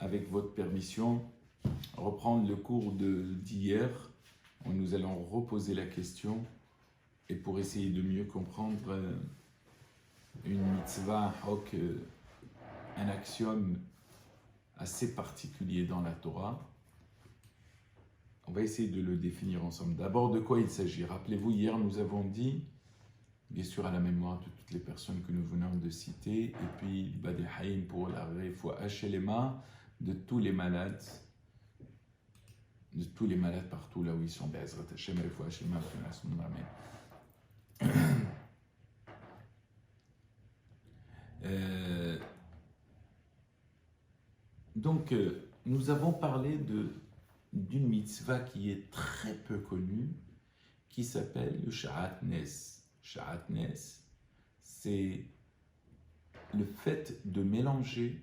avec votre permission, reprendre le cours d'hier, où nous allons reposer la question, et pour essayer de mieux comprendre une mitzvah, un hok, un axiome assez particulier dans la Torah. On va essayer de le définir ensemble. D'abord, de quoi il s'agit? Rappelez-vous, hier, nous avons dit, bien sûr à la mémoire de toutes les personnes que nous venons de citer, et puis Badi Haïm pour la Refoua Hachelema, de tous les malades partout là où ils sont. Be'ezrat Hashem, Refoua Hachelema, Amen. Donc, nous avons parlé d'une mitzvah qui est très peu connue, qui s'appelle le Sha'at Nes. Sha'at Nes, c'est le fait de mélanger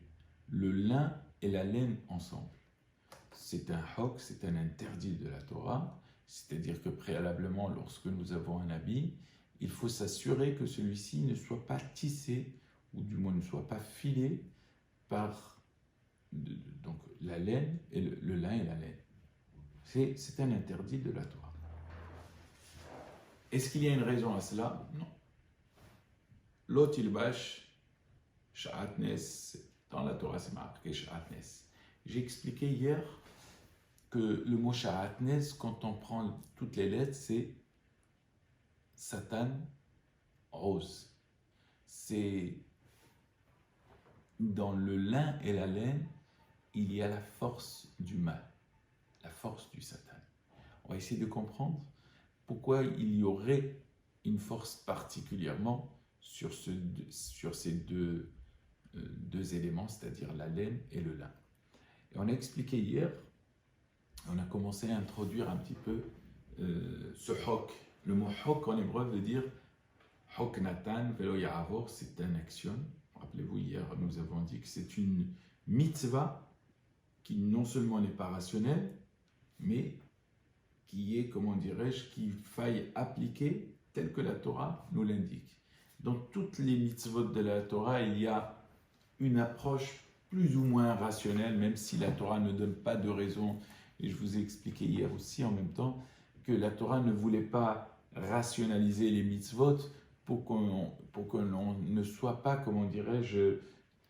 le lin et la laine ensemble. C'est un hok, c'est un interdit de la Torah, c'est-à-dire que préalablement, lorsque nous avons un habit, il faut s'assurer que celui-ci ne soit pas tissé, ou du moins ne soit pas filé par donc la laine et le lin et la laine. C'est un interdit de la Torah. Est-ce qu'il y a une raison à cela? Non. Lot ilbash sha'atnes, dans la Torah c'est marqué sha'atnes. J'ai expliqué hier que le mot sha'atnes, quand on prend toutes les lettres, c'est Satan rose. C'est dans le lin et la laine, il y a la force du mal, la force du Satan. On va essayer de comprendre pourquoi il y aurait une force particulièrement sur ces deux éléments, c'est-à-dire la laine et le lin. Et on a expliqué hier, on a commencé à introduire un petit peu ce hok. Le mot hok en hébreu veut dire hok natan velo ya'avor, c'est un axiome. Rappelez-vous, hier nous avons dit que c'est une mitzvah qui non seulement n'est pas rationnelle, mais qui est, comment dirais-je, qu'il faille appliquer tel que la Torah nous l'indique. Dans toutes les mitzvot de la Torah, il y a une approche plus ou moins rationnelle, même si la Torah ne donne pas de raison. Et je vous ai expliqué hier aussi en même temps que la Torah ne voulait pas rationaliser les mitzvot pour que l'on ne soit pas, comment dirais-je,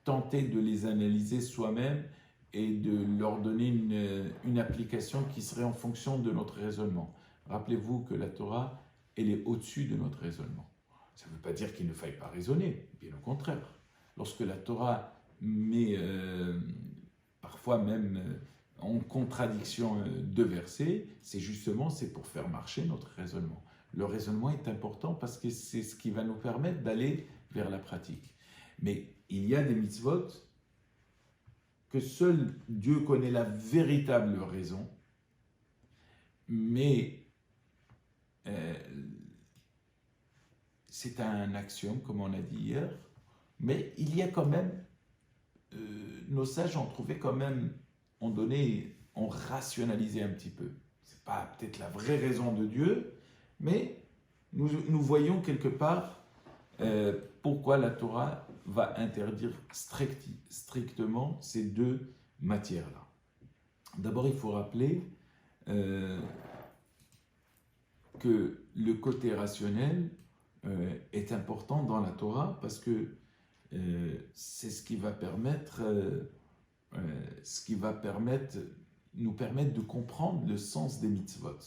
tenté de les analyser soi-même et de leur donner une application qui serait en fonction de notre raisonnement. Rappelez-vous que la Torah, elle est au-dessus de notre raisonnement. Ça ne veut pas dire qu'il ne faille pas raisonner, bien au contraire. Lorsque la Torah met parfois même en contradiction deux versets, c'est pour faire marcher notre raisonnement. Le raisonnement est important parce que c'est ce qui va nous permettre d'aller vers la pratique. Mais il y a des mitzvot que seul Dieu connaît la véritable raison, mais c'est un axiome, comme on a dit hier, mais il y a quand même, nos sages ont trouvé quand même, ont rationalisé un petit peu. Ce n'est pas peut-être la vraie raison de Dieu, mais nous voyons quelque part pourquoi la Torah va interdire strictement ces deux matières-là. D'abord, il faut rappeler que le côté rationnel est important dans la Torah parce que c'est ce qui va nous permettre de comprendre le sens des mitzvot.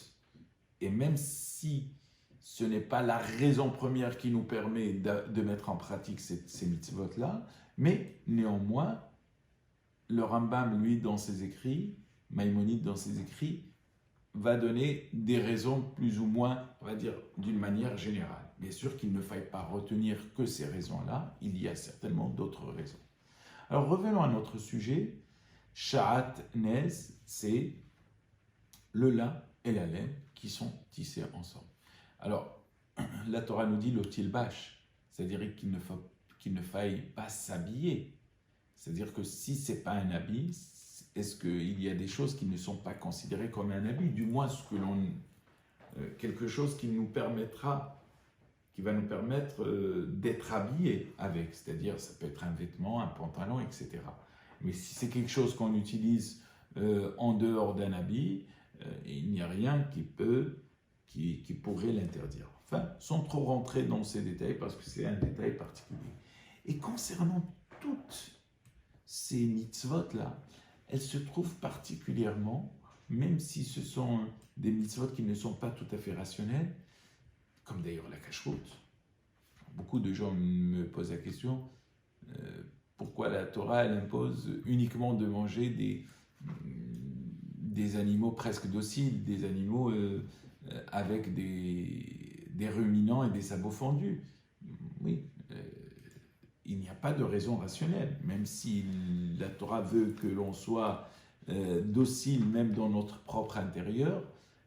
Et même si ce n'est pas la raison première qui nous permet de mettre en pratique ces mitzvot-là, mais néanmoins, le Rambam, lui, dans ses écrits, Maïmonide, dans ses écrits, va donner des raisons plus ou moins, on va dire, d'une manière générale. Bien sûr qu'il ne faille pas retenir que ces raisons-là, il y a certainement d'autres raisons. Alors revenons à notre sujet. Sha'at Nez, c'est le lin et la laine qui sont tissés ensemble. Alors, la Torah nous dit l'otil bâche, c'est-à-dire qu'il ne faille pas s'habiller. C'est-à-dire que si ce n'est pas un habit, est-ce qu'il y a des choses qui ne sont pas considérées comme un habit? Du moins, quelque chose qui va nous permettre d'être habillés avec. C'est-à-dire, ça peut être un vêtement, un pantalon, etc. Mais si c'est quelque chose qu'on utilise en dehors d'un habit, il n'y a rien qui pourrait l'interdire. Enfin, sans trop rentrer dans ces détails, parce que c'est un détail particulier. Et concernant toutes ces mitzvot-là, elles se trouvent particulièrement, même si ce sont des mitzvot qui ne sont pas tout à fait rationnels, comme d'ailleurs la cacheroute. Beaucoup de gens me posent la question, pourquoi la Torah elle impose uniquement de manger des animaux presque dociles, des animaux avec des ruminants et des sabots fendus. Oui, il n'y a pas de raison rationnelle, même si la Torah veut que l'on soit docile même dans notre propre intérieur,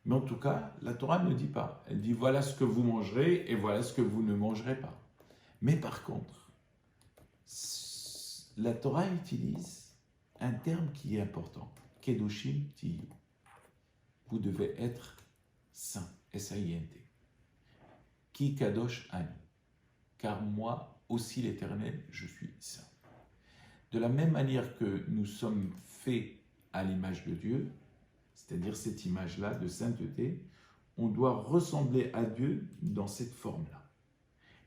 mais en tout cas, la Torah ne dit pas. Elle dit voilà ce que vous mangerez et voilà ce que vous ne mangerez pas. Mais par contre, la Torah utilise un terme qui est important, Kedoshim Tiyu. Vous devez être saint, S-A-I-N-T. Ki Kadosh Ani, car moi aussi l'Éternel, je suis saint. De la même manière que nous sommes faits à l'image de Dieu, c'est-à-dire cette image-là de sainteté, on doit ressembler à Dieu dans cette forme-là.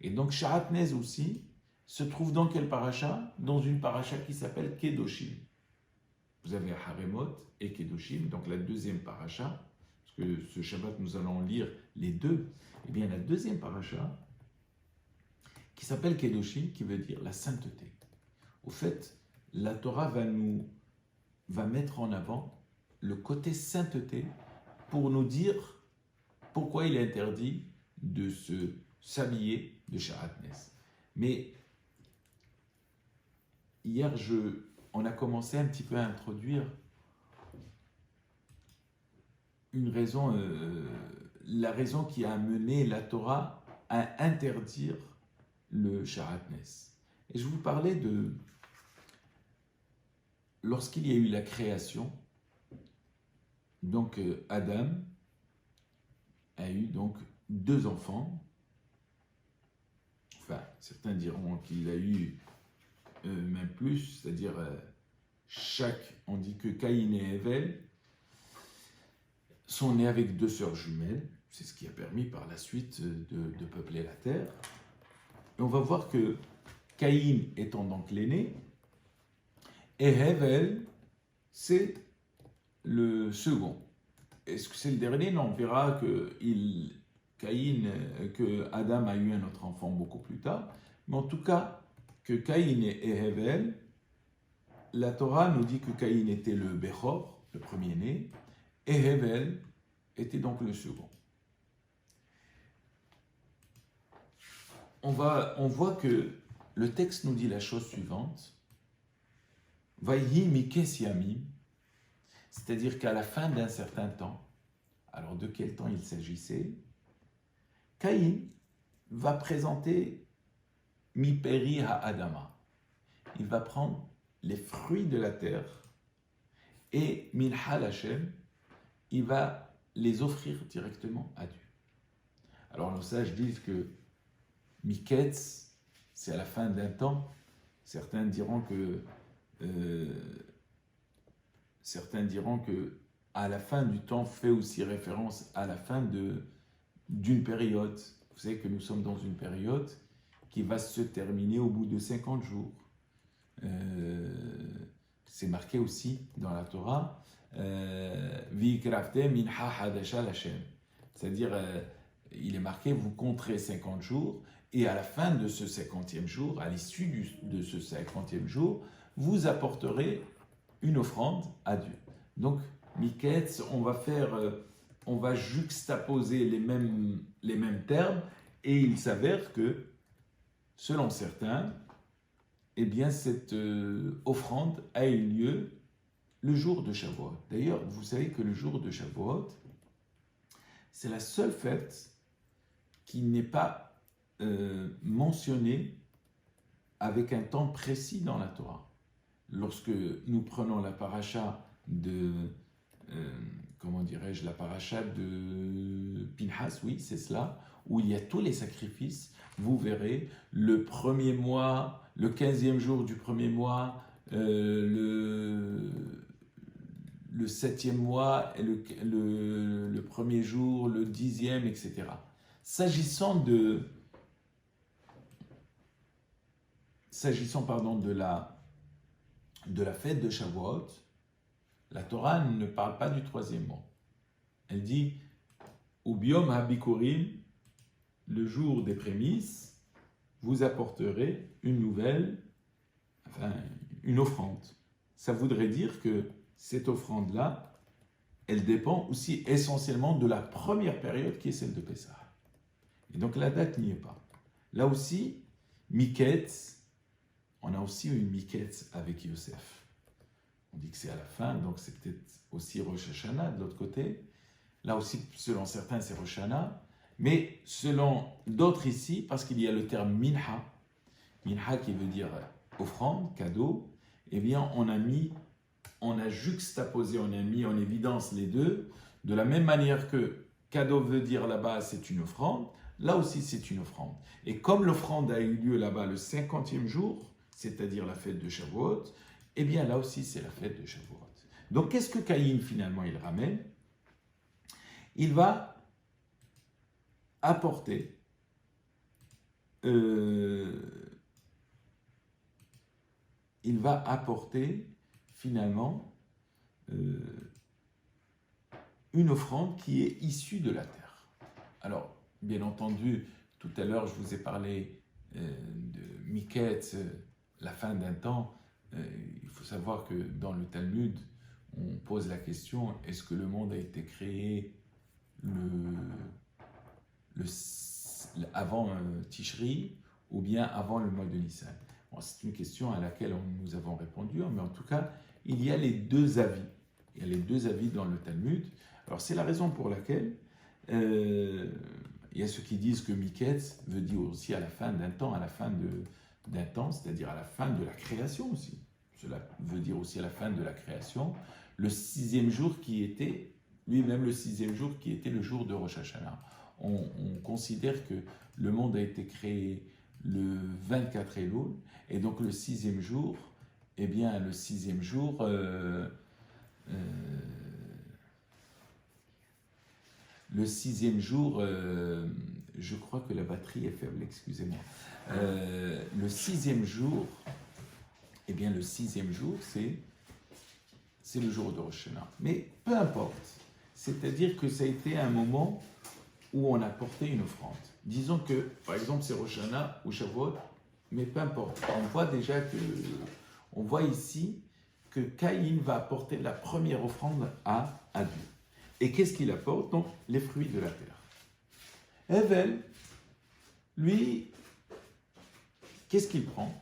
Et donc Sha'atnez aussi se trouve dans quelle paracha? Dans une paracha qui s'appelle Kedoshim. Vous avez Haremot et Kedoshim, donc la deuxième paracha, parce que ce Shabbat nous allons lire les deux. Eh bien la deuxième paracha, qui s'appelle Kedoshim, qui veut dire la sainteté. Au fait, la Torah va mettre en avant le côté sainteté pour nous dire pourquoi il est interdit de s'habiller de Sha'atnez. Mais hier, on a commencé un petit peu à introduire une raison, la raison qui a amené la Torah à interdire le Sha'atnez. Et je vous parlais de lorsqu'il y a eu la création, donc Adam a eu donc 2 enfants. Enfin, certains diront qu'il a eu même plus, c'est-à-dire on dit que Caïn et Hevel sont nés avec 2 sœurs jumelles. C'est ce qui a permis par la suite de peupler la terre. Et on va voir que Caïn étant donc l'aîné, et Hevel, c'est le second. Est-ce que c'est le dernier? Non, on verra que Adam a eu un autre enfant beaucoup plus tard. Mais en tout cas, que Caïn et Hevel, la Torah nous dit que Caïn était le Bechor, le premier-né, et Hevel était donc le second. On voit que le texte nous dit la chose suivante. Vayhi mikes yamim, c'est-à-dire qu'à la fin d'un certain temps, alors de quel temps il s'agissait, Caïn va présenter mi peri ha-adama. Il va prendre les fruits de la terre et min hal-Hashem, il va les offrir directement à Dieu. Alors nos sages disent que miketz, c'est à la fin d'un temps. Certains diront que à la fin du temps fait aussi référence à la fin d'une période. Vous savez que nous sommes dans une période qui va se terminer au bout de 50 jours. C'est marqué aussi dans la Torah, c'est-à-dire il est marqué vous compterez 50 jours et à la fin de ce 50e jour, à l'issue de ce 50e jour, vous apporterez une offrande à Dieu. Donc, Miketz, on va juxtaposer les mêmes termes et il s'avère que, selon certains, eh bien, cette offrande a eu lieu le jour de Shavuot. D'ailleurs, vous savez que le jour de Shavuot, c'est la seule fête qui n'est pas mentionnée avec un temps précis dans la Torah. Lorsque nous prenons la paracha la paracha de Pinhas, oui, c'est cela, où il y a tous les sacrifices, vous verrez, le premier mois, le 15e jour du premier mois, le 7e mois, le premier jour, le 10e, etc. S'agissant de la fête de Shavuot, la Torah ne parle pas du 3e mois. Elle dit Ubiom habikurim, le jour des prémices, vous apporterez une offrande. Ça voudrait dire que cette offrande-là, elle dépend aussi essentiellement de la première période qui est celle de Pessah. Et donc la date n'y est pas. Là aussi, Miketz, on a aussi une Miketz avec Yosef. On dit que c'est à la fin, donc c'est peut-être aussi Rosh Hashanah de l'autre côté. Là aussi, selon certains, c'est Rosh Hashanah. Mais selon d'autres ici, parce qu'il y a le terme minha qui veut dire offrande, cadeau, eh bien on a juxtaposé, on a mis en évidence les deux, de la même manière que cadeau veut dire là-bas c'est une offrande, là aussi c'est une offrande. Et comme l'offrande a eu lieu là-bas le 50e jour, c'est-à-dire la fête de Shavuot, eh bien là aussi c'est la fête de Shavuot. Donc qu'est-ce que Caïn finalement il ramène? Il va apporter finalement une offrande qui est issue de la terre. Alors, bien entendu, tout à l'heure, je vous ai parlé de Miketz, la fin d'un temps. Il faut savoir que dans le Talmud, on pose la question, est-ce que le monde a été créé avant Tishri ou bien avant le mois de Nissan? Bon, c'est une question à laquelle nous avons répondu, mais en tout cas, il y a les deux avis. Il y a les deux avis dans le Talmud. Alors, c'est la raison pour laquelle il y a ceux qui disent que Miketz veut dire aussi à la fin d'un temps, c'est-à-dire à la fin de la création aussi. Cela veut dire aussi à la fin de la création, le 6e jour qui était, lui-même le 6e jour qui était le jour de Rosh Hashanah. On considère que le monde a été créé le 24 Elul, et donc le 6e jour, eh bien le 6e jour, je crois que la batterie est faible, excusez-moi. Le 6e jour, eh bien le 6e jour, c'est le jour de Rosh Hashanah. Mais peu importe, c'est-à-dire que ça a été un moment où on a porté une offrande. Disons que, par exemple, c'est Rosh Hashanah ou Shavuot, mais peu importe. On voit ici que Caïn va apporter la première offrande à Dieu. Et qu'est-ce qu'il apporte? Donc, les fruits de la terre. Hevel, lui, qu'est-ce qu'il prend?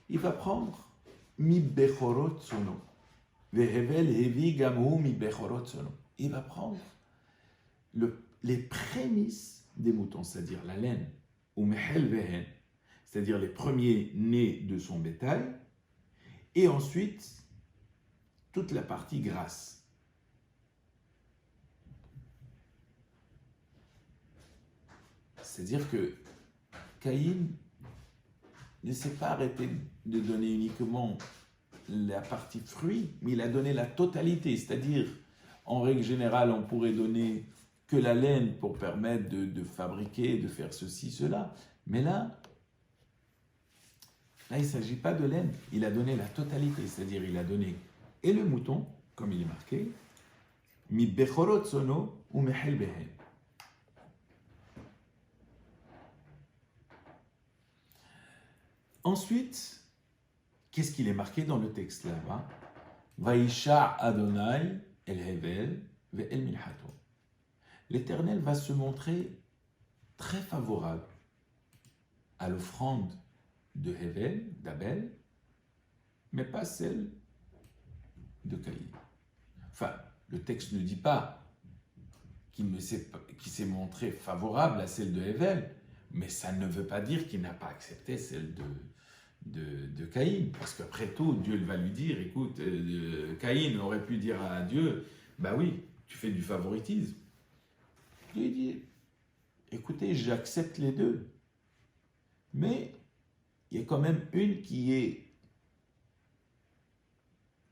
Il va prendre mi bechorot sono. Vehevel hevi gamhu mi bechorot sono. Il va prendre les prémices des moutons, c'est-à-dire la laine, ou mehel vehen, c'est-à-dire les premiers nés de son bétail, et ensuite toute la partie grasse. C'est-à-dire que Caïn ne s'est pas arrêté de donner uniquement la partie fruits, mais il a donné la totalité, c'est-à-dire, en règle générale, on pourrait donner que la laine pour permettre de fabriquer, de faire ceci, cela. Mais là il ne s'agit pas de laine, il a donné la totalité, c'est-à-dire il a donné et le mouton, comme il est marqué, mi bechorot sono ou mehel behen. Ensuite, qu'est-ce qu'il est marqué dans le texte là-bas? Vaisha Adonai el hevel ve el minhato. L'Éternel va se montrer très favorable à l'offrande de Hevel, d'Abel, mais pas celle de Caïn. Enfin, le texte ne dit pas qu'il s'est montré favorable à celle de Hevel, mais ça ne veut pas dire qu'il n'a pas accepté celle de Caïn, parce qu'après tout, Dieu va lui dire, écoute, Caïn aurait pu dire à Dieu, bah oui, tu fais du favoritisme. Dieu dit, écoutez, j'accepte les deux, mais il y a quand même une qui est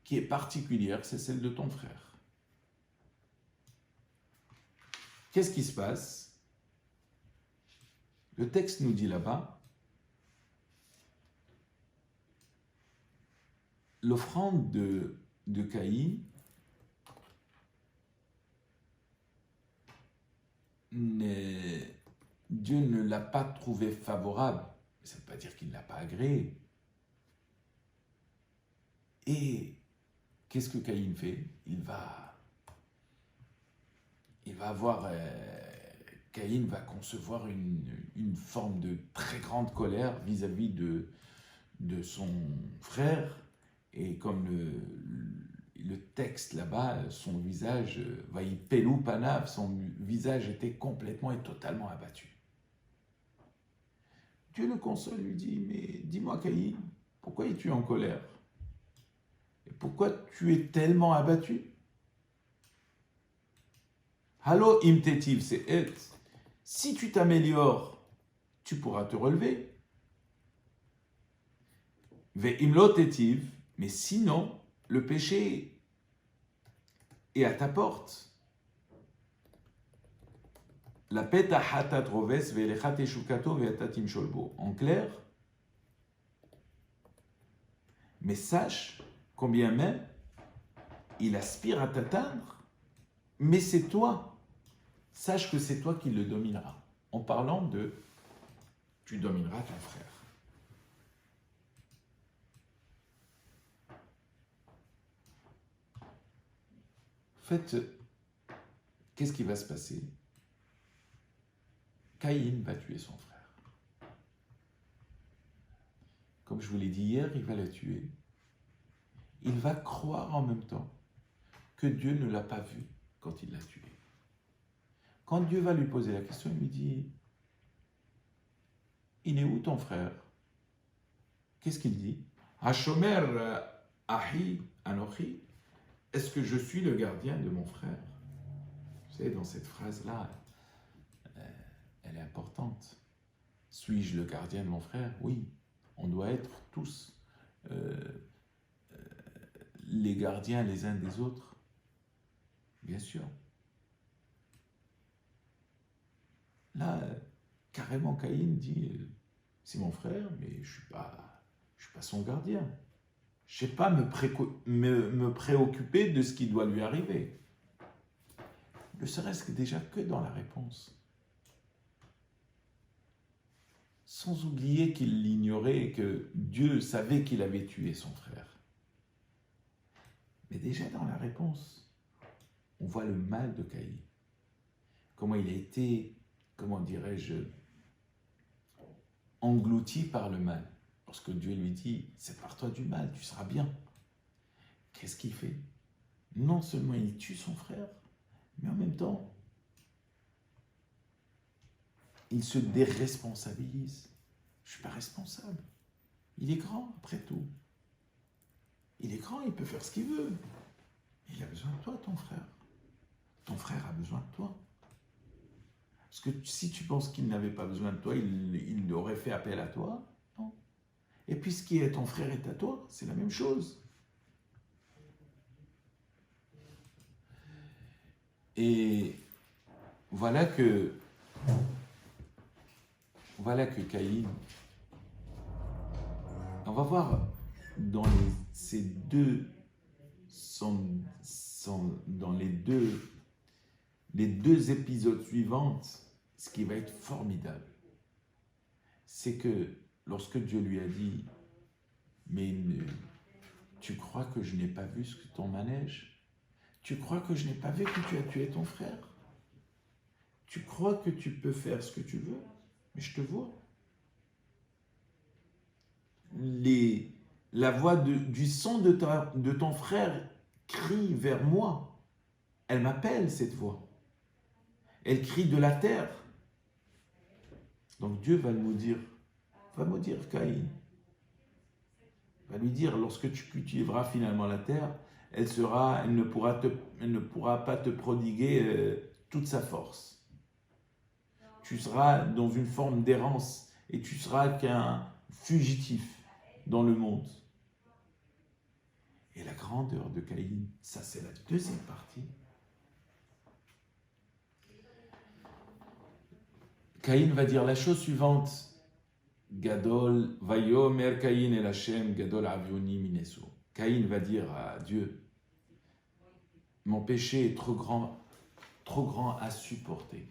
qui est particulière, c'est celle de ton frère. Qu'est-ce qui se passe? Le texte nous dit là-bas, l'offrande de Caïn Dieu ne l'a pas trouvé favorable. Ça ne veut pas dire qu'il ne l'a pas agréé. Et qu'est-ce que Caïn fait? Caïn va concevoir une forme de très grande colère vis-à-vis de son frère. Et comme le texte là-bas, son visage, Vaïpelou Panav, son visage était complètement et totalement abattu. Dieu le console, lui dit, mais dis-moi Caïn, pourquoi es-tu en colère? Et pourquoi tu es tellement abattu? Hallo imtetiv, c'est et. Si tu t'améliores, tu pourras te relever. Ve imlotetiv, mais sinon, le péché est à ta porte. La peta hatat roves velechat eshukato veatatim sholbo. En clair, mais sache combien même il aspire à t'atteindre, mais c'est toi. Sache que c'est toi qui le domineras. En parlant de tu domineras ton frère. En fait, qu'est-ce qui va se passer? Caïn va tuer son frère. Comme je vous l'ai dit hier, il va la tuer. Il va croire en même temps que Dieu ne l'a pas vu quand il l'a tué. Quand Dieu va lui poser la question, il lui dit « Il est où ton frère ?» Qu'est-ce qu'il dit? « Hashomer ahi anochi » Est-ce que je suis le gardien de mon frère? Vous savez, dans cette phrase-là, elle est importante. Suis-je le gardien de mon frère? Oui, on doit être tous les gardiens les uns des autres, bien sûr. Là, carrément, Caïn dit, c'est mon frère, mais je ne suis pas son gardien. Je ne sais pas me préoccuper de ce qui doit lui arriver. Ne serait-ce que déjà que dans la réponse. Sans oublier qu'il l'ignorait et que Dieu savait qu'il avait tué son frère. Mais déjà dans la réponse, on voit le mal de Caïn. Comment il a été, comment dirais-je, englouti par le mal. Lorsque Dieu lui dit, sépare-toi du mal, tu seras bien. Qu'est-ce qu'il fait? Non seulement il tue son frère, mais en même temps, il se déresponsabilise. Je ne suis pas responsable. Il est grand, après tout. Il est grand, il peut faire ce qu'il veut. Il a besoin de toi, ton frère. Ton frère a besoin de toi. Parce que si tu penses qu'il n'avait pas besoin de toi, il aurait fait appel à toi. Non. Et puis ce qui est ton frère est à toi, c'est la même chose. Et voilà que Caïn, on va voir dans les deux épisodes suivants, ce qui va être formidable, c'est que lorsque Dieu lui a dit « Mais tu crois que je n'ai pas vu ton manège? Tu crois que je n'ai pas vu que tu as tué ton frère? Tu crois que tu peux faire ce que tu veux? Mais je te vois. » La voix du son de ton frère crie vers moi. Elle m'appelle, cette voix. Elle crie de la terre. Donc Dieu va maudire Caïn. Va lui dire, lorsque tu cultiveras finalement la terre, elle ne pourra pas te prodiguer toute sa force. Tu seras dans une forme d'errance et tu seras qu'un fugitif dans le monde. et la grandeur de Caïn. Ça, c'est la deuxième partie. Caïn va dire la chose suivante. Gadol, Vayomer Caïn el Hashem, Gadol Avioni Mineso. Caïn va dire à Dieu, mon péché est trop grand à supporter.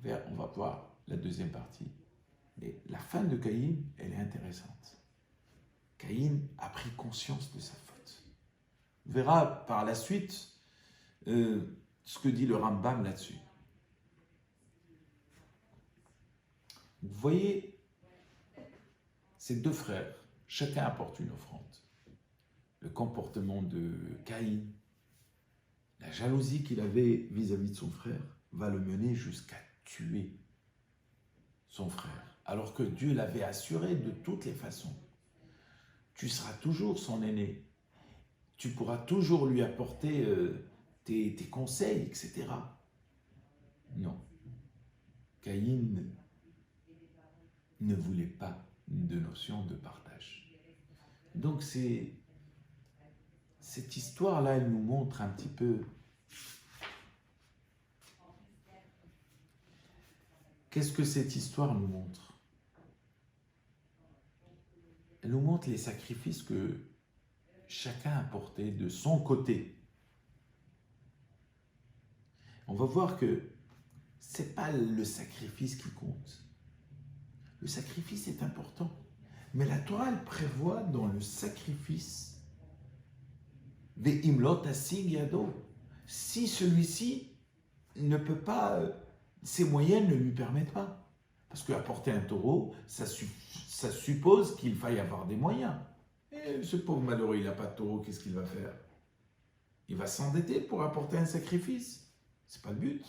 On va voir la deuxième partie. Mais la fin de Caïn, elle est intéressante. Caïn a pris conscience de sa faute. On verra par la suite ce que dit le Rambam là-dessus. Vous voyez, ces deux frères, chacun apporte une offrande. Le comportement de Caïn, la jalousie qu'il avait vis-à-vis de son frère, va le mener jusqu'à tuer son frère. Alors que Dieu l'avait assuré de toutes les façons. Tu seras toujours son aîné. Tu pourras toujours lui apporter tes conseils, etc. Non. Caïn ne voulait pas de notion de partage. Donc cette histoire-là, elle nous montre un petit peu qu'est-ce que cette histoire nous montre. Elle nous montre les sacrifices que chacun a portés de son côté. On va voir que ce n'est pas le sacrifice qui compte. Le sacrifice est important. Mais la Torah, elle prévoit dans le sacrifice Ve'imlot asig yado. Si celui-ci ne peut pas, ses moyens ne lui permettent pas. Parce qu'apporter un taureau, ça suppose qu'il faille avoir des moyens. Et ce pauvre malheureux, il n'a pas de taureau, qu'est-ce qu'il va faire? Il va s'endetter pour apporter un sacrifice. C'est pas le but.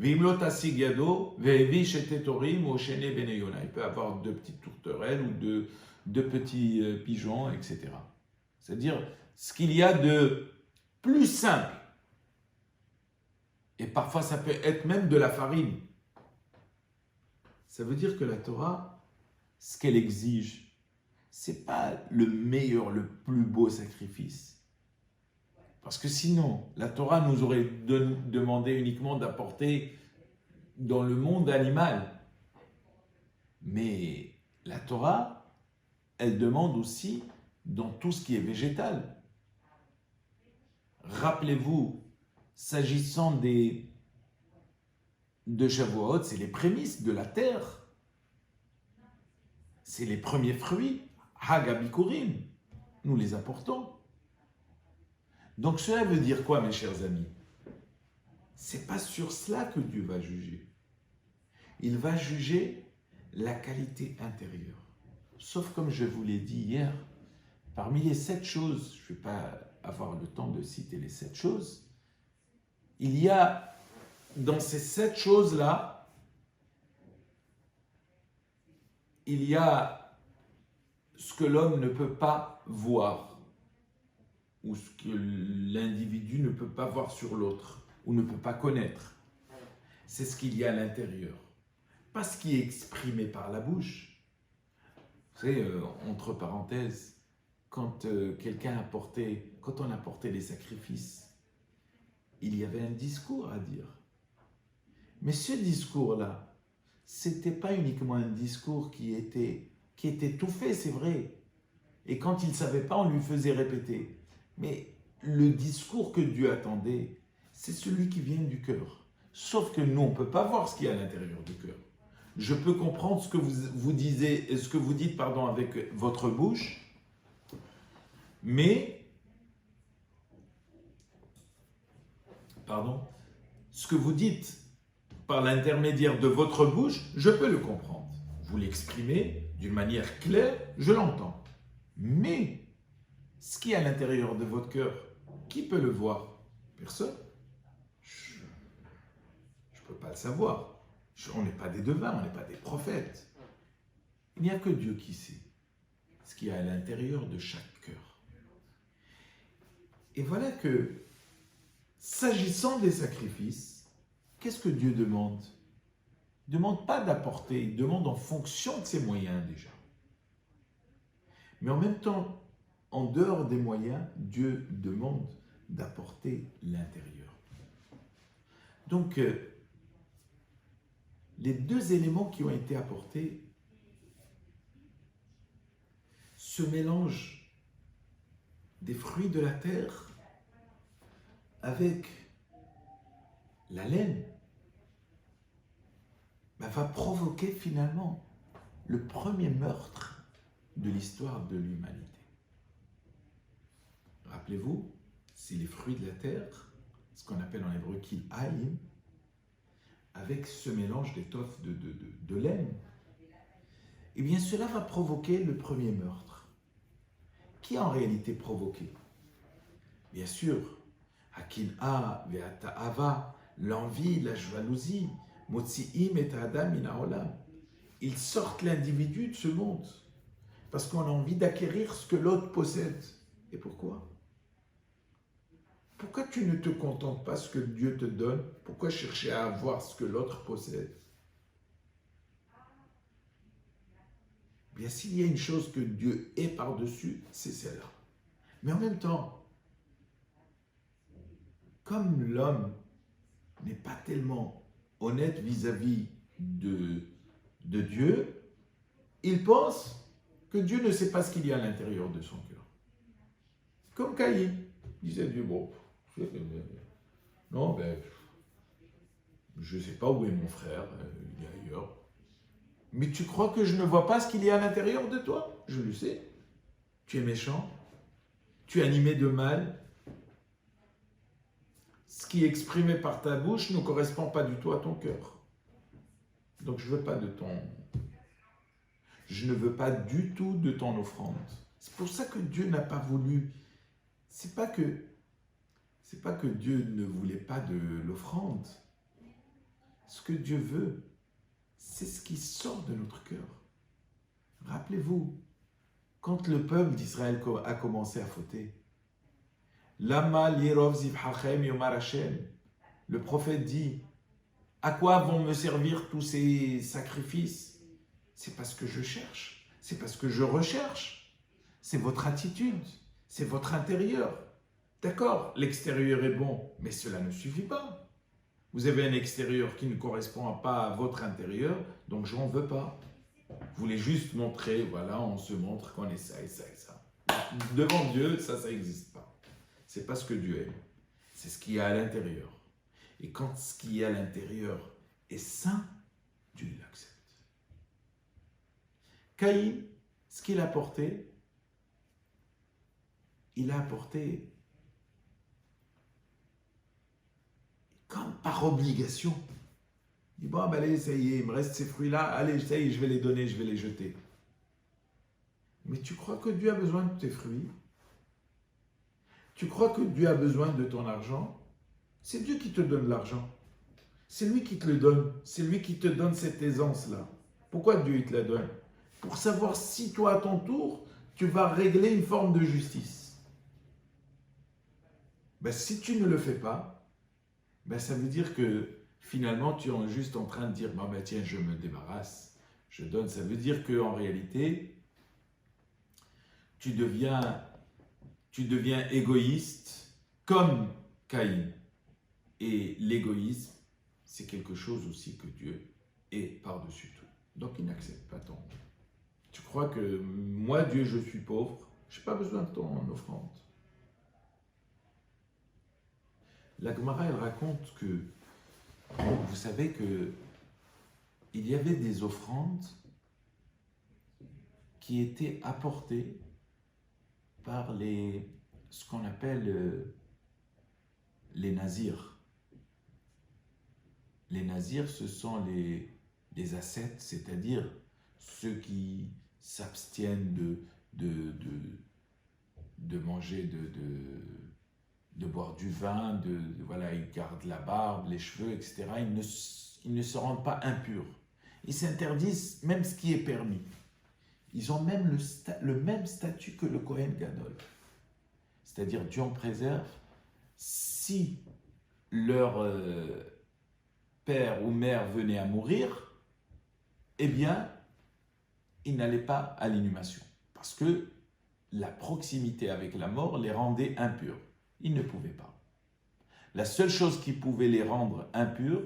Il peut avoir deux petites tourterelles ou deux petits pigeons, etc. C'est-à-dire ce qu'il y a de plus simple. Et parfois, ça peut être même de la farine. Ça veut dire que la Torah, ce qu'elle exige, ce n'est pas le meilleur, le plus beau sacrifice. Parce que sinon, la Torah nous aurait demandé uniquement d'apporter dans le monde animal. Mais la Torah, elle demande aussi dans tout ce qui est végétal. Rappelez-vous, s'agissant de Shavuot, c'est les prémices de la terre. C'est les premiers fruits. Hagabikurim, nous les apportons. Donc cela veut dire quoi, mes chers amis? C'est pas sur cela que Dieu va juger. Il va juger la qualité intérieure. Sauf comme je vous l'ai dit hier, parmi les 7 choses, je ne vais pas avoir le temps de citer les 7 choses, il y a dans ces 7 choses-là, il y a ce que l'homme ne peut pas voir, ou ce que l'individu ne peut pas voir sur l'autre, ou ne peut pas connaître. C'est ce qu'il y a à l'intérieur. Pas ce qui est exprimé par la bouche. Vous savez, entre parenthèses, quand quand on apportait les sacrifices, il y avait un discours à dire. Mais ce discours-là, c'était pas uniquement un discours qui était tout fait, c'est vrai. Et quand il ne savait pas, on lui faisait répéter. Mais le discours que Dieu attendait, c'est celui qui vient du cœur. Sauf que nous, on ne peut pas voir ce qu'il y a à l'intérieur du cœur. Je peux comprendre ce que vous dites avec votre bouche, mais ce que vous dites par l'intermédiaire de votre bouche, je peux le comprendre. Vous l'exprimez d'une manière claire, je l'entends. Mais ce qui est à l'intérieur de votre cœur, qui peut le voir? Personne. Je ne peux pas le savoir. On n'est pas des devins, on n'est pas des prophètes. Il n'y a que Dieu qui sait ce qu'il y a à l'intérieur de chaque cœur. Et voilà que, s'agissant des sacrifices, qu'est-ce que Dieu demande? Il ne demande pas d'apporter, il demande en fonction de ses moyens déjà. Mais en même temps, en dehors des moyens, Dieu demande d'apporter l'intérieur. Donc, les deux éléments qui ont été apportés, ce mélange des fruits de la terre avec la laine, va provoquer finalement le premier meurtre de l'histoire de l'humanité. Rappelez-vous, c'est les fruits de la terre, ce qu'on appelle en hébreu kil'aïm, avec ce mélange d'étoffe de laine. Eh bien, cela va provoquer le premier meurtre. Qui a en réalité provoqué? Bien sûr, Hakin'a ve'ata'ava, l'envie, la jalousie, Motzi'im et Adam min ha'olam. Ils sortent l'individu de ce monde parce qu'on a envie d'acquérir ce que l'autre possède. Et pourquoi? Pourquoi tu ne te contentes pas de ce que Dieu te donne? Pourquoi chercher à avoir ce que l'autre possède? Bien, s'il y a une chose que Dieu est par-dessus, c'est celle-là. Mais en même temps, comme l'homme n'est pas tellement honnête vis-à-vis de Dieu, il pense que Dieu ne sait pas ce qu'il y a à l'intérieur de son cœur. Comme Caïn disait Dieu, bon, non, je ne sais pas où est mon frère, il est ailleurs. Mais tu crois que je ne vois pas ce qu'il y a à l'intérieur de toi? Je le sais. Tu es méchant, tu es animé de mal. Ce qui est exprimé par ta bouche ne correspond pas du tout à ton cœur. Donc je ne veux pas du tout de ton offrande. C'est pour ça que Dieu n'a pas voulu. C'est pas que Dieu ne voulait pas de l'offrande. Ce que Dieu veut, c'est ce qui sort de notre cœur. Rappelez-vous, quand le peuple d'Israël a commencé à fauter, Lama lirov zivhachem yomar Hashem, le prophète dit, à quoi vont me servir tous ces sacrifices? C'est parce que je cherche, c'est parce que je recherche. C'est votre attitude, c'est votre intérieur. D'accord, l'extérieur est bon, mais cela ne suffit pas. Vous avez un extérieur qui ne correspond pas à votre intérieur, donc je n'en veux pas. Vous voulez juste montrer, voilà, on se montre qu'on est ça et ça et ça. Devant Dieu, ça n'existe pas. C'est pas ce que Dieu aime, c'est ce qu'il y a à l'intérieur. Et quand ce qu'il y a à l'intérieur est saint, Dieu l'accepte. Caïn, ce qu'il a apporté, il a apporté comme par obligation. Il dit, bon, allez, ça y est, il me reste ces fruits-là, allez, ça y est, je vais les donner, je vais les jeter. Mais tu crois que Dieu a besoin de tes fruits? Tu crois que Dieu a besoin de ton argent? C'est Dieu qui te donne l'argent. C'est lui qui te le donne. C'est lui qui te donne cette aisance-là. Pourquoi Dieu il te la donne? Pour savoir si toi, à ton tour, tu vas régler une forme de justice. Si tu ne le fais pas, ça veut dire que finalement, tu es juste en train de dire, tiens, je me débarrasse, je donne. Ça veut dire qu'en réalité, tu deviens égoïste comme Caïn. Et l'égoïsme, c'est quelque chose aussi que Dieu est par-dessus tout. Donc il n'accepte pas ton. Tu crois que moi, Dieu, je suis pauvre, je n'ai pas besoin de ton offrande. La Gemara, elle raconte que, vous savez que il y avait des offrandes qui étaient apportées par ce qu'on appelle les nazirs. Les nazirs, ce sont les ascètes, c'est-à-dire ceux qui s'abstiennent de manger, de boire du vin, voilà, ils gardent la barbe, les cheveux, etc. Ils ne se rendent pas impurs. Ils s'interdisent même ce qui est permis. Ils ont même le même statut que le Kohen Gadol. C'est-à-dire, Dieu en préserve, si leur père ou mère venait à mourir, eh bien, ils n'allaient pas à l'inhumation. Parce que la proximité avec la mort les rendait impurs. Ils ne pouvaient pas. La seule chose qui pouvait les rendre impurs,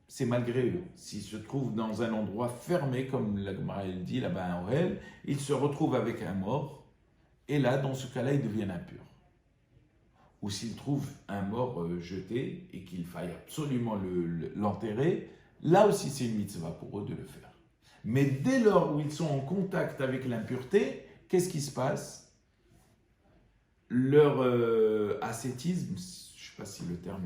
c'est malgré eux. S'ils se trouvent dans un endroit fermé, comme la Gemara dit là-bas à Ohel, ils se retrouvent avec un mort, et là, dans ce cas-là, ils deviennent impurs. Ou s'ils trouvent un mort jeté et qu'il faille absolument l'enterrer, là aussi c'est une mitzvah pour eux de le faire. Mais dès lors où ils sont en contact avec l'impureté, qu'est-ce qui se passe? Leur ascétisme, je ne sais pas si le terme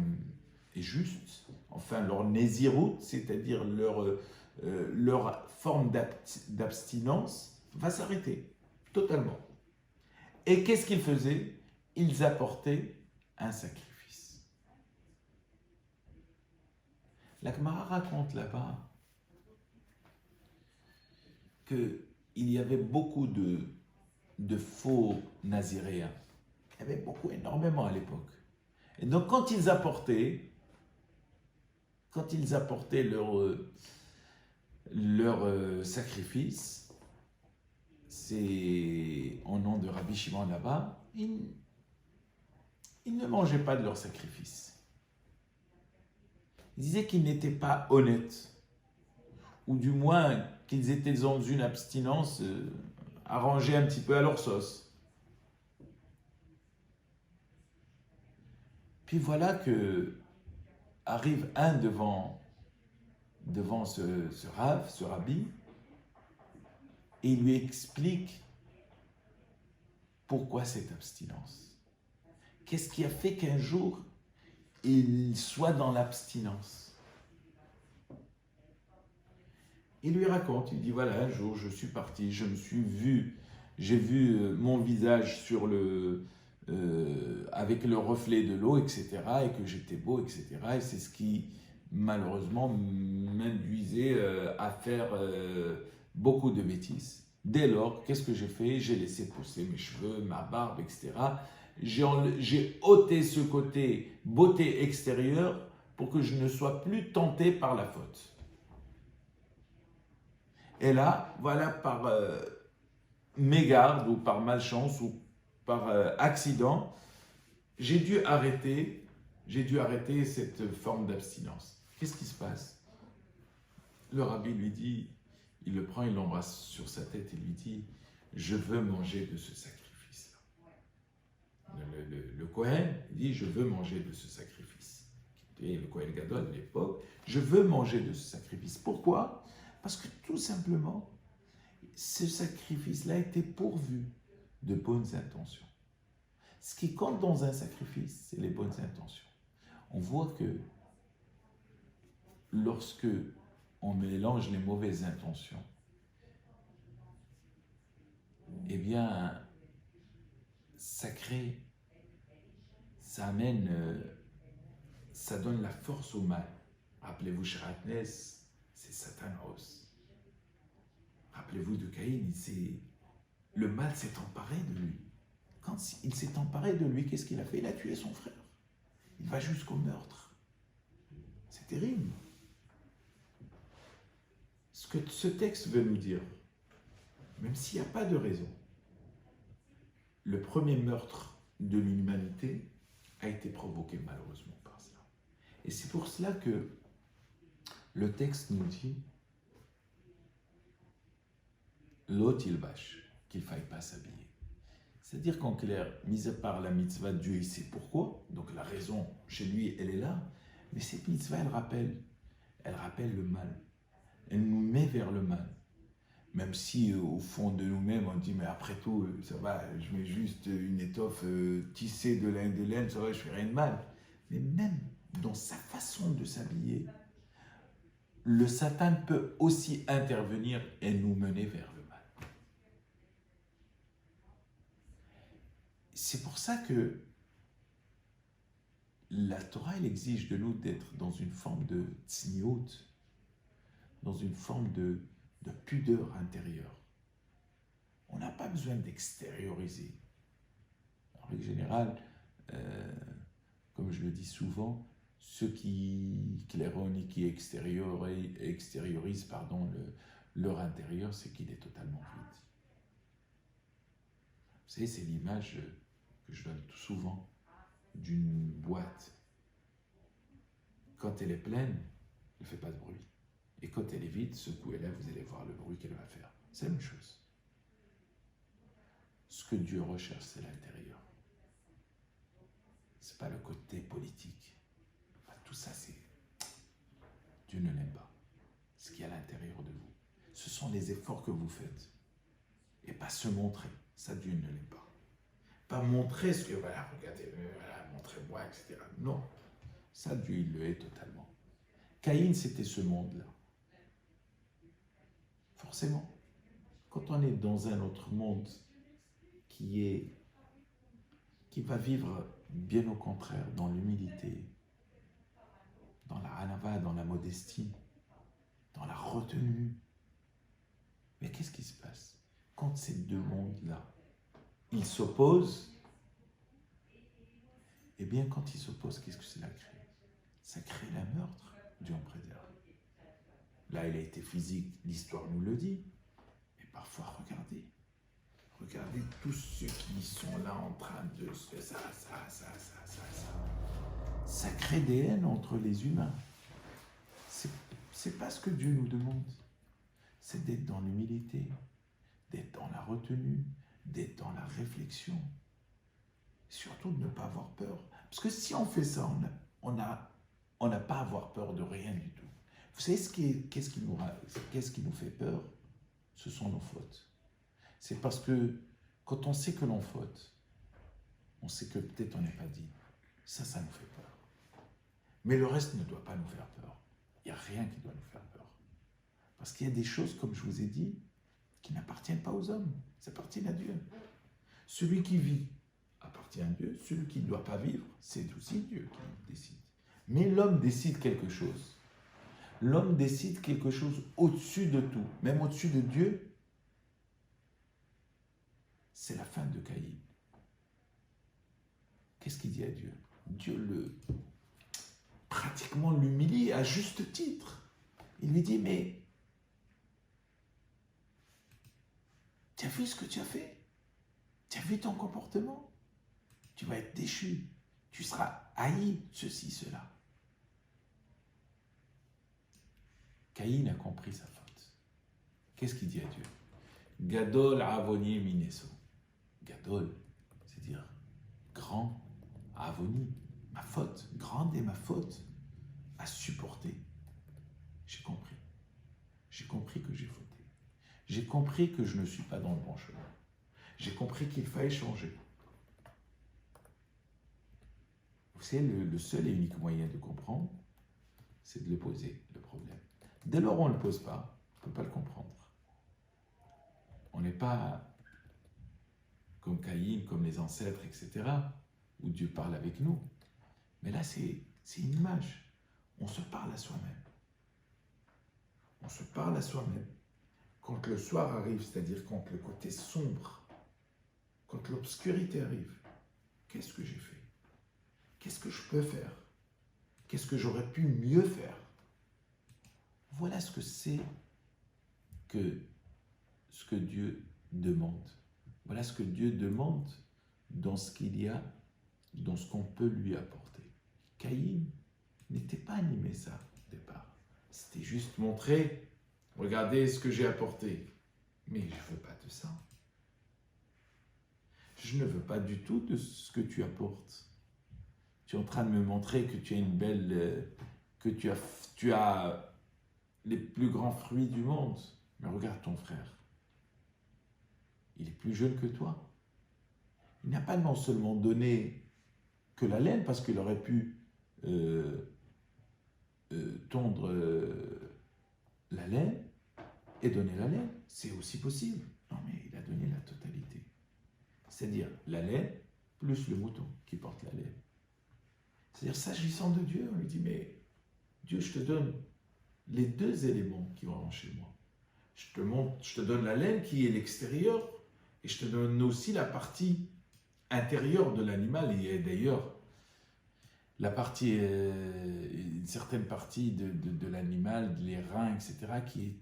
est juste, enfin leur nésirout, c'est-à-dire leur forme d'abstinence, va s'arrêter totalement. Et qu'est-ce qu'ils faisaient? Ils apportaient un sacrifice. La Gemara raconte là-bas qu'il y avait beaucoup de faux naziréens. Il y avait énormément à l'époque. Et donc quand ils apportaient leur sacrifice, c'est au nom de Rabbi Shimon là-bas, ils ne mangeaient pas de leur sacrifice. Ils disaient qu'ils n'étaient pas honnêtes, ou du moins qu'ils étaient dans une abstinence arrangée un petit peu à leur sauce. Puis voilà que arrive un devant ce Rav, ce Rabbi, et il lui explique pourquoi cette abstinence. Qu'est-ce qui a fait qu'un jour, il soit dans l'abstinence? Il lui raconte, il dit voilà, un jour je suis parti, j'ai vu mon visage avec le reflet de l'eau, etc., et que j'étais beau, etc., et c'est ce qui, malheureusement, m'induisait à faire beaucoup de bêtises. Dès lors, qu'est-ce que j'ai fait? J'ai laissé pousser mes cheveux, ma barbe, etc., j'ai ôté ce côté beauté extérieure pour que je ne sois plus tenté par la faute. Et là, voilà, par mégarde ou par malchance ou par accident, j'ai dû arrêter cette forme d'abstinence. Qu'est-ce qui se passe? Le rabbi lui dit, il le prend, il l'embrasse sur sa tête et lui dit, je veux manger de ce sacrifice. Le Kohen dit, je veux manger de ce sacrifice. Et le Kohen Gadol de l'époque, je veux manger de ce sacrifice. Pourquoi? Parce que tout simplement, ce sacrifice-là était pourvu de bonnes intentions. Ce qui compte dans un sacrifice, c'est les bonnes intentions. On voit que lorsque on mélange les mauvaises intentions, eh bien, ça crée, ça amène, ça donne la force au mal. Rappelez-vous, Sharatnès, c'est Satanos. Rappelez-vous de Caïn, le mal s'est emparé de lui. Quand il s'est emparé de lui, qu'est-ce qu'il a fait? Il a tué son frère. Il va jusqu'au meurtre. C'est terrible. Ce que ce texte veut nous dire, même s'il n'y a pas de raison, le premier meurtre de l'humanité a été provoqué malheureusement par cela. Et c'est pour cela que le texte nous dit l'autre il bâche, qu'il ne faille pas s'habiller. C'est-à-dire qu'en clair, mis à part la mitzvah, Dieu il sait pourquoi, donc la raison chez lui elle est là, mais cette mitzvah elle rappelle le mal, elle nous met vers le mal. Même si au fond de nous-mêmes on dit mais après tout ça va, je mets juste une étoffe tissée de laine, ça va, je fais rien de mal. Mais même dans sa façon de s'habiller, le Satan peut aussi intervenir et nous mener vers le mal. C'est pour ça que la Torah elle exige de nous d'être dans une forme de tzniut, dans une forme de pudeur intérieure. On n'a pas besoin d'extérioriser. En règle générale, comme je le dis souvent, ceux qui claironnent, qui extériorisent leur intérieur, c'est qu'il est totalement vide. savez, c'est l'image que je donne tout souvent d'une boîte. Quand elle est pleine, elle ne fait pas de bruit. Et quand elle est vide, secouez-la, vous allez voir le bruit qu'elle va faire. C'est la même chose. Ce que Dieu recherche, c'est l'intérieur. Ce n'est pas le côté politique. Enfin, tout ça, c'est... Dieu ne l'aime pas. Ce qui est à l'intérieur de vous. Ce sont les efforts que vous faites. Et pas se montrer. Ça, Dieu ne l'aime pas. Pas montrer ce que, voilà, regardez, voilà, montrez-moi, etc. Non. Ça, Dieu, il le hait totalement. Caïn, c'était ce monde-là. Forcément. Quand on est dans un autre monde qui va vivre bien au contraire, dans l'humilité, dans la hanava, dans la modestie, dans la retenue. Mais qu'est-ce qui se passe quand ces deux mondes-là, ils s'opposent? Eh bien, quand ils s'opposent, qu'est-ce que cela crée? Ça crée la meurtre, Dieu en préserve. Là, il a été physique, l'histoire nous le dit. Mais parfois, regardez tous ceux qui sont là en train de se faire ça. Ça crée des haines entre les humains. C'est pas ce que Dieu nous demande. C'est d'être dans l'humilité, d'être dans la retenue, d'être dans la réflexion. Surtout de ne pas avoir peur. Parce que si on fait ça, on n'a pas à avoir peur de rien du tout. Vous savez qu'est-ce qui nous fait peur? Ce sont nos fautes. C'est parce que quand on sait que l'on faute, on sait que peut-être on n'est pas digne. Ça nous fait peur. Mais le reste ne doit pas nous faire peur. Il n'y a rien qui doit nous faire peur. Parce qu'il y a des choses, comme je vous ai dit, qui n'appartiennent pas aux hommes. Ça appartient à Dieu. Celui qui vit appartient à Dieu. Celui qui ne doit pas vivre, c'est aussi Dieu qui décide. Mais l'homme décide quelque chose. L'homme décide quelque chose au-dessus de tout, même au-dessus de Dieu. C'est la fin de Caïn. Qu'est-ce qu'il dit à Dieu? Dieu pratiquement l'humilie à juste titre. Il lui dit, mais tu as vu ce que tu as fait? Tu as vu ton comportement? Tu vas être déchu. Tu seras haï, ceci, cela. Caïn a compris sa faute. Qu'est-ce qu'il dit à Dieu? Gadol avoni mineso. Gadol, c'est-à-dire grand, avoni, ma faute, grande est ma faute à supporter. J'ai compris. J'ai compris que j'ai fauté. J'ai compris que je ne suis pas dans le bon chemin. J'ai compris qu'il fallait changer. Vous savez, le seul et unique moyen de comprendre, c'est de le poser, le problème. Dès lors où on ne le pose pas, on ne peut pas le comprendre. On n'est pas comme Caïn, comme les ancêtres, etc., où Dieu parle avec nous. Mais là, c'est une image. On se parle à soi-même. On se parle à soi-même. Quand le soir arrive, c'est-à-dire quand le côté sombre, quand l'obscurité arrive, qu'est-ce que j'ai fait? Qu'est-ce que je peux faire? Qu'est-ce que j'aurais pu mieux faire? Voilà ce que c'est que ce que Dieu demande. Voilà ce que Dieu demande dans ce qu'il y a, dans ce qu'on peut lui apporter. Caïn n'était pas animé ça au départ. C'était juste montrer, regardez ce que j'ai apporté. Mais je ne veux pas de ça. Je ne veux pas du tout de ce que tu apportes. Tu es en train de me montrer que tu as une belle... que tu as les plus grands fruits du monde. Mais regarde ton frère. Il est plus jeune que toi. Il n'a pas non seulement donné que la laine, parce qu'il aurait pu tondre la laine et donner la laine. C'est aussi possible. Non, mais il a donné la totalité. C'est-à-dire la laine plus le mouton qui porte la laine. C'est-à-dire, s'agissant de Dieu, on lui dit, mais Dieu, je te donne les deux éléments qui vont chez moi. Je te donne la laine qui est l'extérieur, et je te donne aussi la partie intérieure de l'animal. Et d'ailleurs, la partie, une certaine partie de l'animal, les reins, etc., qui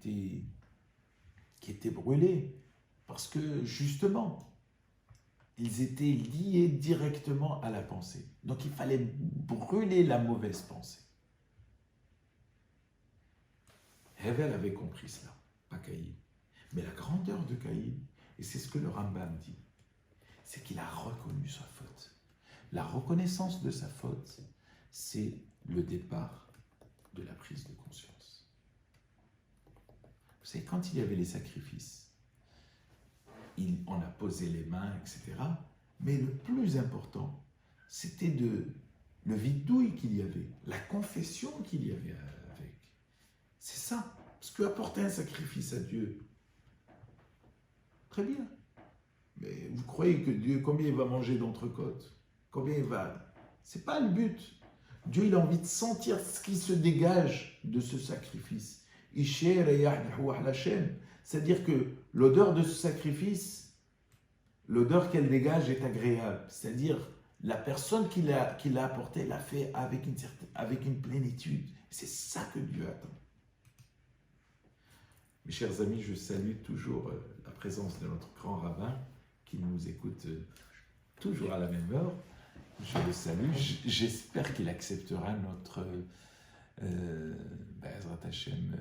étaient brûlés. Parce que, justement, ils étaient liés directement à la pensée. Donc il fallait brûler la mauvaise pensée. Hevel avait compris cela, pas Caïn. Mais la grandeur de Caïn, et c'est ce que le Rambam dit, c'est qu'il a reconnu sa faute. La reconnaissance de sa faute, c'est le départ de la prise de conscience. Vous savez, quand il y avait les sacrifices, on a posé les mains, etc. Mais le plus important, c'était le vidouille qu'il y avait, la confession qu'il y avait avec. C'est ça. Parce que apporter un sacrifice à Dieu, très bien. Mais vous croyez que Dieu, combien il va manger d'entrecôte? Combien il va... C'est pas le but. Dieu, il a envie de sentir ce qui se dégage de ce sacrifice. C'est-à-dire que l'odeur de ce sacrifice, l'odeur qu'elle dégage est agréable. C'est-à-dire, la personne qui l'a apporté l'a fait avec une plénitude. C'est ça que Dieu attend. Mes chers amis, je salue toujours la présence de notre grand rabbin qui nous écoute toujours à la même heure. Je le salue. J'espère qu'il acceptera notre Ezrat Hashem,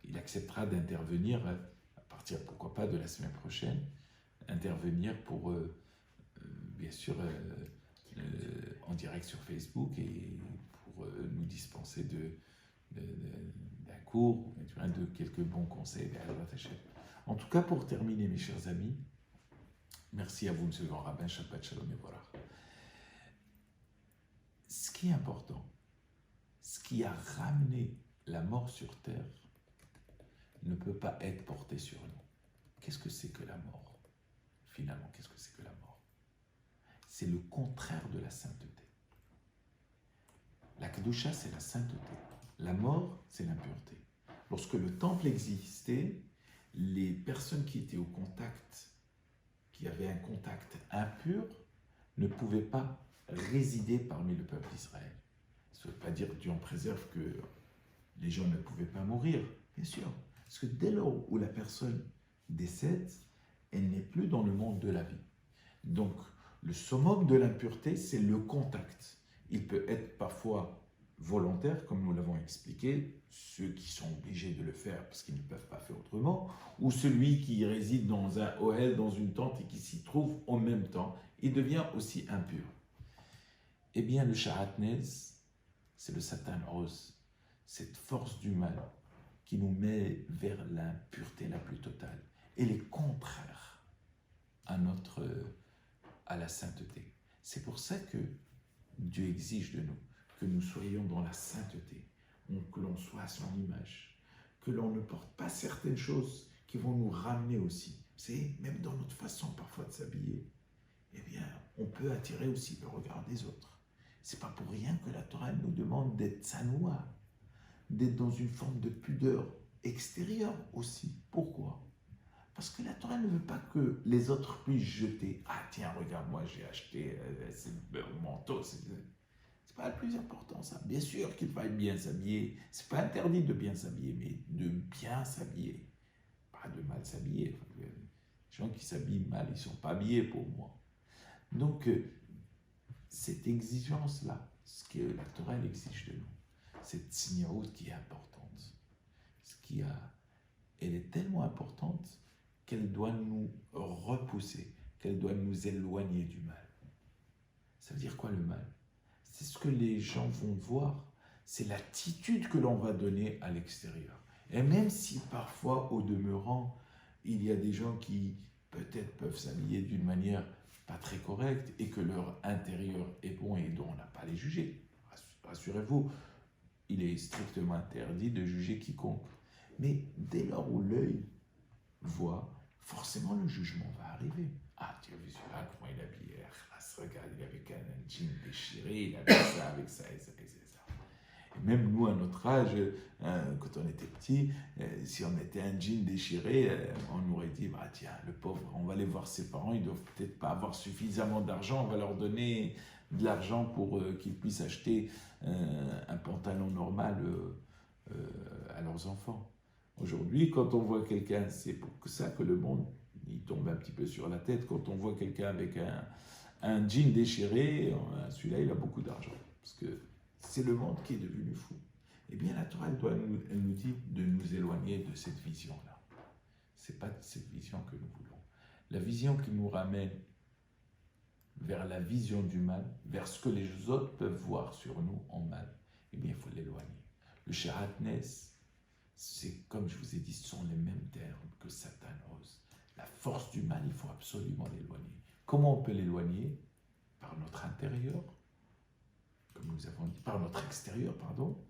il acceptera d'intervenir à partir, pourquoi pas, de la semaine prochaine, intervenir pour, bien sûr, en direct sur Facebook et pour nous dispenser d'un cours, de quelques bons conseils. En tout cas, pour terminer, mes chers amis, merci à vous, Monsieur le Grand Rabbin, Shabbat Shalom et voilà. Ce qui est important, ce qui a ramené la mort sur terre, ne peut pas être porté sur nous. Qu'est-ce que c'est que la mort? Finalement, qu'est-ce que c'est que la mort? C'est le contraire de la sainteté. La Kedusha, c'est la sainteté. La mort, c'est l'impureté. Lorsque le temple existait, les personnes qui étaient au contact, qui avaient un contact impur, ne pouvaient pas résider parmi le peuple d'Israël. Ça ne veut pas dire que Dieu en préserve que les gens ne pouvaient pas mourir, bien sûr. Parce que dès lors où la personne décède, elle n'est plus dans le monde de la vie. Donc, le summum de l'impureté, c'est le contact. Il peut être parfois volontaire, comme nous l'avons expliqué, ceux qui sont obligés de le faire parce qu'ils ne peuvent pas faire autrement, ou celui qui réside dans un ohel, dans une tente et qui s'y trouve en même temps, il devient aussi impur. Eh bien, le Shahatnez, c'est le Satan rose, cette force du mal qui nous met vers l'impureté la plus totale. Elle est contraire à la sainteté. C'est pour ça que Dieu exige de nous que nous soyons dans la sainteté, que l'on soit à son image, que l'on ne porte pas certaines choses qui vont nous ramener aussi. C'est même dans notre façon parfois de s'habiller, eh bien, on peut attirer aussi le regard des autres. C'est pas pour rien que la Torah nous demande d'être sanoua, d'être dans une forme de pudeur extérieure aussi. Pourquoi? Parce que la Torah ne veut pas que les autres puissent jeter. Ah tiens, regarde, moi j'ai acheté ce manteau. C'est pas le plus important, ça. Bien sûr qu'il faille bien s'habiller. C'est pas interdit de bien s'habiller, mais de bien s'habiller. Pas de mal s'habiller. Les gens qui s'habillent mal, ils sont pas habillés pour moi. Donc, cette exigence-là, ce que la Torah elle exige de nous, cette signaroute qui est importante, elle est tellement importante qu'elle doit nous repousser, qu'elle doit nous éloigner du mal. Ça veut dire quoi le mal? C'est ce que les gens vont voir, c'est l'attitude que l'on va donner à l'extérieur. Et même si parfois, au demeurant, il y a des gens qui peut-être peuvent s'habiller d'une manière pas très correcte et que leur intérieur est bon et dont on n'a pas à les juger. Rassurez-vous, il est strictement interdit de juger quiconque. Mais dès lors où l'œil voit, forcément le jugement va arriver. Ah, tu as vu celui-là, comment il est habillé? Regarde, il est avec un jean déchiré, il avait ça, avec ça, et ça, et ça. Et même nous, à notre âge, quand on était petit, si on mettait un jean déchiré, on nous aurait dit, bah tiens, le pauvre, on va aller voir ses parents, ils ne doivent peut-être pas avoir suffisamment d'argent, on va leur donner de l'argent pour qu'ils puissent acheter un pantalon normal à leurs enfants. Aujourd'hui, quand on voit quelqu'un, c'est pour ça que le monde il tombe un petit peu sur la tête quand on voit quelqu'un avec un jean déchiré, celui-là il a beaucoup d'argent, parce que c'est le monde qui est devenu fou. Eh bien la Torah, elle nous dit de nous éloigner de cette vision-là. Ce n'est pas cette vision que nous voulons. La vision qui nous ramène vers la vision du mal, vers ce que les autres peuvent voir sur nous en mal, eh bien il faut l'éloigner. Le Sheratnes, c'est comme je vous ai dit, ce sont les mêmes termes que Satan ose. La force du mal, il faut absolument l'éloigner. Comment on peut l'éloigner? Par notre intérieur, comme nous avons dit, par notre extérieur, pardon,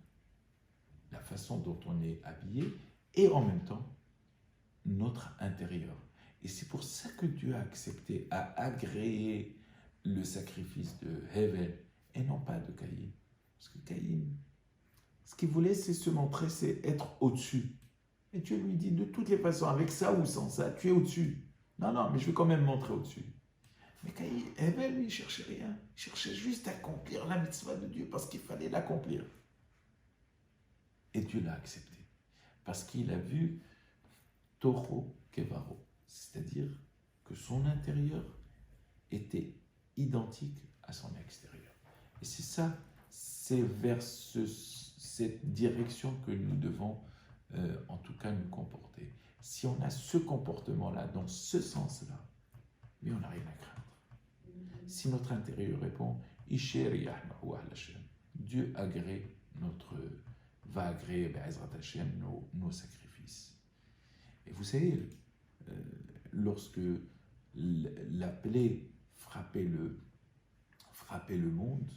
la façon dont on est habillé, et en même temps, notre intérieur. Et c'est pour ça que Dieu a accepté, a agréé le sacrifice de Hevel, et non pas de Caïn. Parce que Caïn, ce qu'il voulait, c'est se montrer, c'est être au-dessus. Et Dieu lui dit, de toutes les façons, avec ça ou sans ça, tu es au-dessus. Non, non, mais je vais quand même montrer au-dessus. Mais Caïn, Hevel, lui, il ne cherchait rien. Il cherchait juste à accomplir la mitzvah de Dieu, parce qu'il fallait l'accomplir. Et Dieu l'a accepté. Parce qu'il a vu Toho Kevaro. C'est-à-dire que son intérieur était identique à son extérieur. Et c'est ça, c'est vers cette direction que nous devons en tout cas nous comporter. Si on a ce comportement-là, dans ce sens-là, mais on n'a rien à craindre. Si notre intérieur répond, Dieu agrée va agréer nos sacrifices. Et vous savez, lorsque la plaie frappait le monde,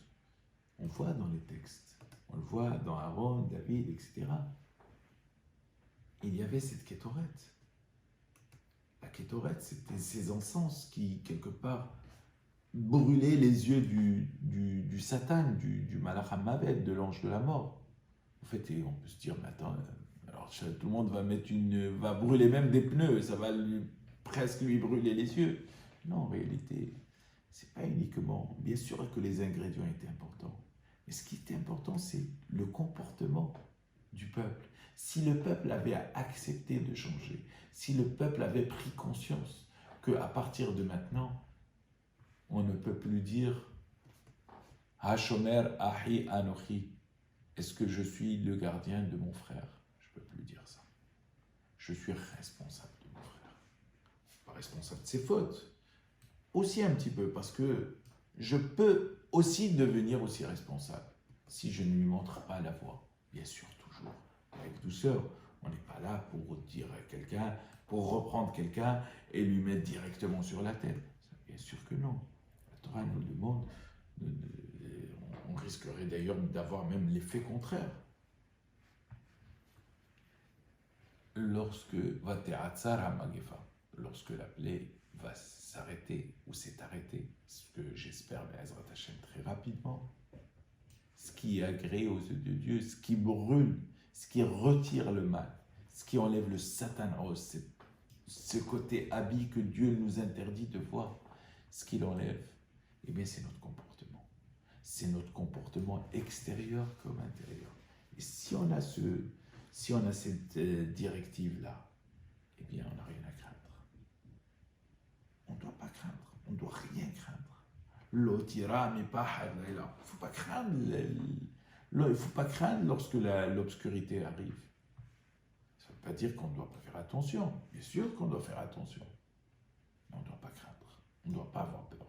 on voit dans les textes, on le voit dans Aaron, David, etc. Il y avait cette kétoret. La kétoret, c'était ces encens qui, quelque part, brûlaient les yeux du Satan, du Malach HaMavet, de l'ange de la mort. En fait, et on peut se dire, mais attends, alors tout le monde va brûler même des pneus, ça va presque lui brûler les yeux. Non, en réalité, c'est pas uniquement, bien sûr que les ingrédients étaient importants, mais ce qui était important, c'est le comportement du peuple. Si le peuple avait accepté de changer, si le peuple avait pris conscience qu'à partir de maintenant, on ne peut plus dire Hashomer Ahi Anochi, est-ce que je suis le gardien de mon frère? Je ne peux plus dire ça. Je suis responsable de mon frère. Pas responsable de ses fautes. Aussi un petit peu, parce que je peux aussi devenir aussi responsable si je ne lui montre pas la voie. Bien sûr, toujours avec douceur. On n'est pas là pour dire à quelqu'un, pour reprendre quelqu'un et lui mettre directement sur la tête. Bien sûr que non. La Torah nous demande, on risquerait d'ailleurs d'avoir même l'effet contraire. Lorsque la plaie va s'arrêter ou s'est arrêtée, ce que j'espère Be'ezrat Hashem très rapidement, ce qui est agréé aux yeux de Dieu, ce qui brûle, ce qui retire le mal, ce qui enlève le Satan, ce côté habit que Dieu nous interdit de voir, ce qu'il enlève, eh bien c'est notre comportement. C'est notre comportement extérieur comme intérieur. Et si on a cette directive-là, eh bien on n'a rien à craindre. On ne doit pas craindre, on ne doit rien craindre. L'otira, mais pas il ne faut pas craindre. Il ne faut pas craindre lorsque l'obscurité arrive. Ça ne veut pas dire qu'on ne doit pas faire attention. Bien sûr qu'on doit faire attention. Mais on ne doit pas craindre. On ne doit pas avoir peur.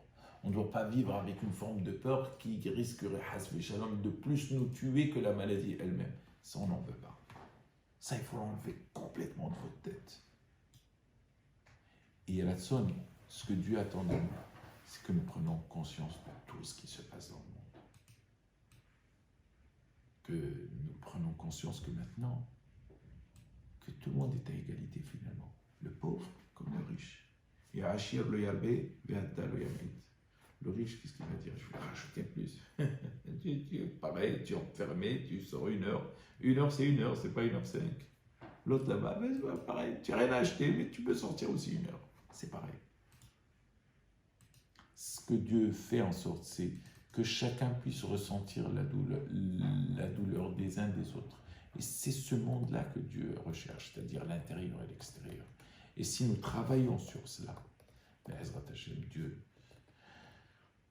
On ne doit pas vivre avec une forme de peur qui risquerait, hasbi shalom, de plus nous tuer que la maladie elle-même. Ça, on n'en veut pas. Ça, il faut l'enlever complètement de votre tête. Et à la sonne, ce que Dieu attend de nous, c'est que nous prenions conscience de tout ce qui se passe dans le monde. Que nous prenions conscience que maintenant, que tout le monde est à égalité finalement. Le pauvre comme le riche. Et Achir le Yabé, Ve'adda le Yamid. Le riche, qu'est-ce qu'il va dire? Je vais rajouter plus. Pareil, tu es enfermé, tu sors 1 heure. 1 heure, c'est 1 heure, c'est pas 1h05. L'autre là-bas, pareil, tu n'as rien à acheter, mais tu peux sortir aussi 1 heure. C'est pareil. Ce que Dieu fait en sorte, c'est que chacun puisse ressentir la douleur des uns des autres. Et c'est ce monde-là que Dieu recherche, c'est-à-dire l'intérieur et l'extérieur. Et si nous travaillons sur cela, Be'ezrat Hashem, Dieu,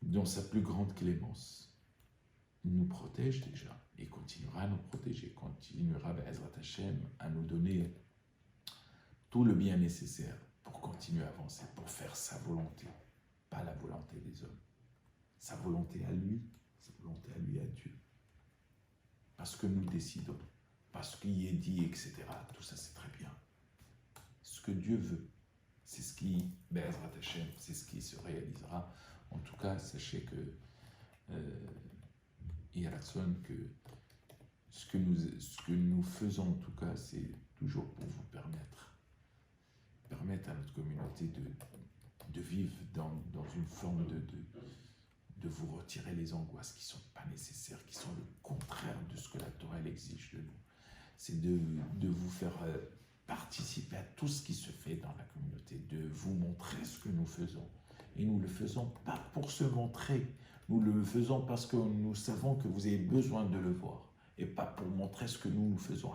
dans sa plus grande clémence, nous protège déjà et continuera à nous protéger, continuera Be'ezrat Hashem à nous donner tout le bien nécessaire pour continuer à avancer, pour faire sa volonté, pas la volonté des hommes. Sa volonté à lui, à Dieu. Parce que nous décidons, parce qu'il est dit, etc. Tout ça, c'est très bien. Ce que Dieu veut, c'est ce qui, Be'ezrat Hashem, c'est ce qui se réalisera. En tout cas, sachez que il y a la sonne que ce que nous faisons, en tout cas, c'est toujours pour vous permettre à notre communauté de vivre dans une forme de vous retirer les angoisses qui ne sont pas nécessaires, qui sont le contraire de ce que la Torah elle exige de nous. C'est de vous faire participer à tout ce qui se fait dans la communauté, de vous montrer ce que nous faisons. Et nous ne le faisons pas pour se montrer, nous le faisons parce que nous savons que vous avez besoin de le voir, et pas pour montrer ce que nous faisons.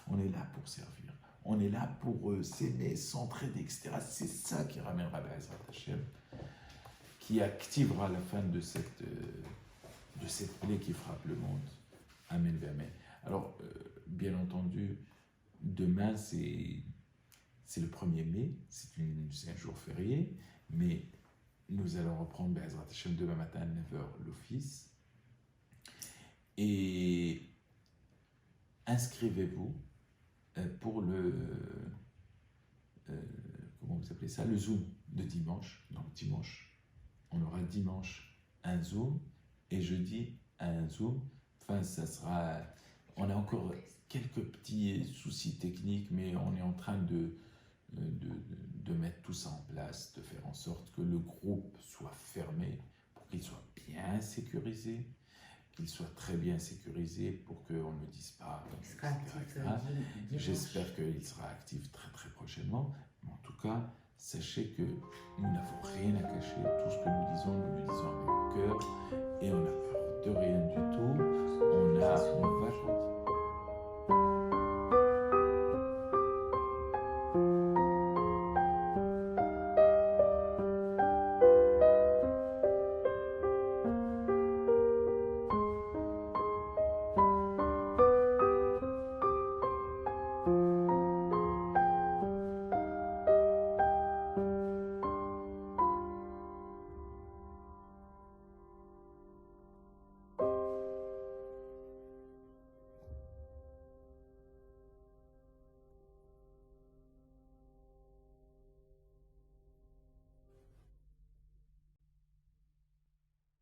On est là pour servir. On est là pour s'aimer, s'entraider, etc. C'est ça qui ramènera Be'ezrat Hashem, qui activera la fin de cette plaie qui frappe le monde. Amen, amen. Alors, bien entendu, demain, c'est le 1er mai, c'est un jour férié, mais nous allons reprendre Be'ezrat Hashem demain matin à 9h l'office. Et inscrivez-vous pour comment vous appelez ça, le Zoom de dimanche. Donc dimanche, on aura dimanche un Zoom et jeudi un Zoom. Enfin, ça sera, on a encore quelques petits soucis techniques, mais on est en train de mettre tout ça en place, de faire en sorte que le groupe soit fermé pour qu'il soit bien sécurisé, qu'il soit très bien sécurisé pour qu'on ne dise pas. J'espère qu'il sera actif très très prochainement. Mais en tout cas, sachez que nous n'avons rien à cacher. Tout ce que nous disons,